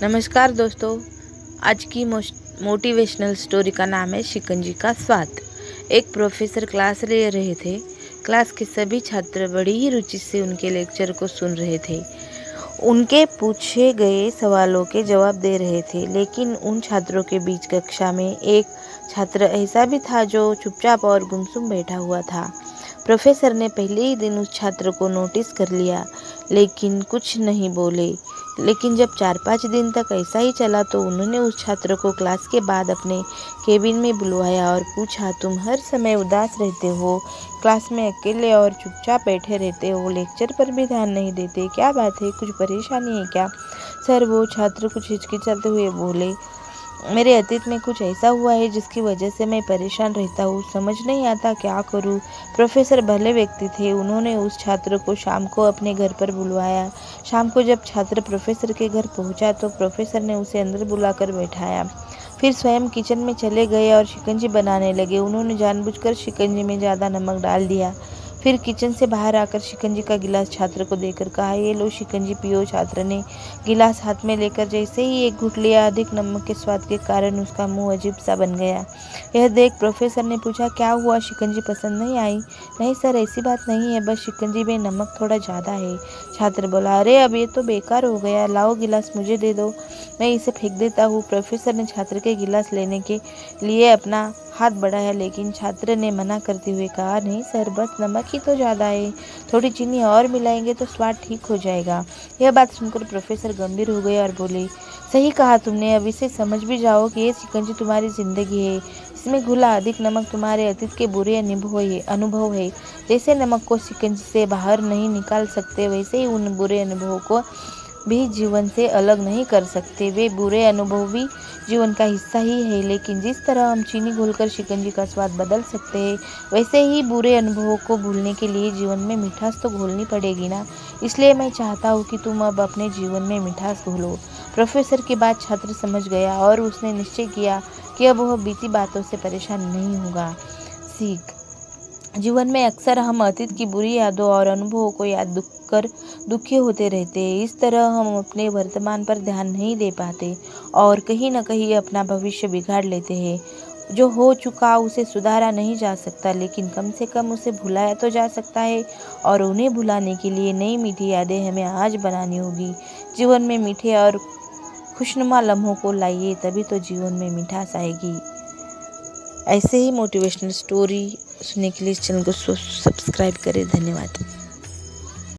नमस्कार दोस्तों, आज की मोटिवेशनल स्टोरी का नाम है शिकंजी का स्वाद। एक प्रोफेसर क्लास ले रहे थे। क्लास के सभी छात्र बड़ी ही रुचि से उनके लेक्चर को सुन रहे थे। उनके पूछे गए सवालों के जवाब दे रहे थे, लेकिन उन छात्रों के बीच कक्षा में एक छात्र ऐसा भी था जो चुपचाप और गुमसुम बैठा हुआ था। प्रोफेसर ने पहले ही दिन उस छात्र को नोटिस कर लिया, लेकिन कुछ नहीं बोले। लेकिन जब 4-5 दिन तक ऐसा ही चला तो उन्होंने उस छात्र को क्लास के बाद अपने केबिन में बुलवाया और पूछा, तुम हर समय उदास रहते हो, क्लास में अकेले और चुपचाप बैठे रहते हो, लेक्चर पर भी ध्यान नहीं देते, क्या बात है, कुछ परेशानी है क्या? सर, वो छात्र कुछ हिचकिचाते हुए बोले, मेरे अतीत में कुछ ऐसा हुआ है जिसकी वजह से मैं परेशान रहता हूँ, समझ नहीं आता क्या करूँ। प्रोफेसर भले व्यक्ति थे, उन्होंने उस छात्र को शाम को अपने घर पर बुलवाया। शाम को जब छात्र प्रोफेसर के घर पहुंचा तो प्रोफेसर ने उसे अंदर बुलाकर बैठाया। फिर स्वयं किचन में चले गए और शिकंजी बनाने लगे। उन्होंने जानबूझकर शिकंजी में ज़्यादा नमक डाल दिया। फिर किचन से बाहर आकर शिकंजी का गिलास छात्र को देकर कहा, ये लो शिकंजी पियो। छात्र ने गिलास हाथ में लेकर जैसे ही एक घूंट लिया, अधिक नमक के स्वाद के कारण उसका मुंह अजीब सा बन गया। यह देख प्रोफेसर ने पूछा, क्या हुआ, शिकंजी पसंद नहीं आई? नहीं सर, ऐसी बात नहीं है, बस शिकंजी में नमक थोड़ा ज़्यादा है। छात्र बोला, अरे अब ये तो बेकार हो गया, लाओ गिलास मुझे दे दो, मैं इसे फेंक देता हूँ। प्रोफेसर ने छात्र के गिलास लेने के लिए अपना हाथ बढ़ाया, लेकिन छात्र ने मना करते हुए कहा, नहीं सर, बस नमक ही तो ज़्यादा है, थोड़ी चीनी और मिलाएंगे तो स्वाद ठीक हो जाएगा। यह बात सुनकर प्रोफेसर गंभीर हो गए और बोले, सही कहा तुमने, अब इसे समझ भी जाओ कि ये शिकंजी तुम्हारी ज़िंदगी है। इसमें घुला अधिक नमक तुम्हारे अतीत के बुरे अनुभव है। जैसे नमक को शिकंजी से बाहर नहीं निकाल सकते, वैसे ही उन बुरे अनुभवों को भी जीवन से अलग नहीं कर सकते। वे बुरे अनुभव भी जीवन का हिस्सा ही है, लेकिन जिस तरह हम चीनी घोलकर शिकंजी का स्वाद बदल सकते हैं, वैसे ही बुरे अनुभवों को भूलने के लिए जीवन में मिठास तो घोलनी पड़ेगी ना। इसलिए मैं चाहता हूँ कि तुम अब अपने जीवन में मिठास घोलो। प्रोफेसर की बात छात्र समझ गया और उसने निश्चय किया कि अब वह बीती बातों से परेशान नहीं होगा। सीख, जीवन में अक्सर हम अतीत की बुरी यादों और अनुभवों को याद कर दुखी होते रहते हैं। इस तरह हम अपने वर्तमान पर ध्यान नहीं दे पाते और कहीं न कहीं अपना भविष्य बिगाड़ लेते हैं। जो हो चुका उसे सुधारा नहीं जा सकता, लेकिन कम से कम उसे भुलाया तो जा सकता है, और उन्हें भुलाने के लिए नई मीठी यादें हमें आज बनानी होगी। जीवन में मीठे और खुशनुमा लम्हों को लाइए, तभी तो जीवन में मिठास आएगी। ऐसे ही मोटिवेशनल स्टोरी सुनने के लिए इस चैनल को सब्सक्राइब करें। धन्यवाद।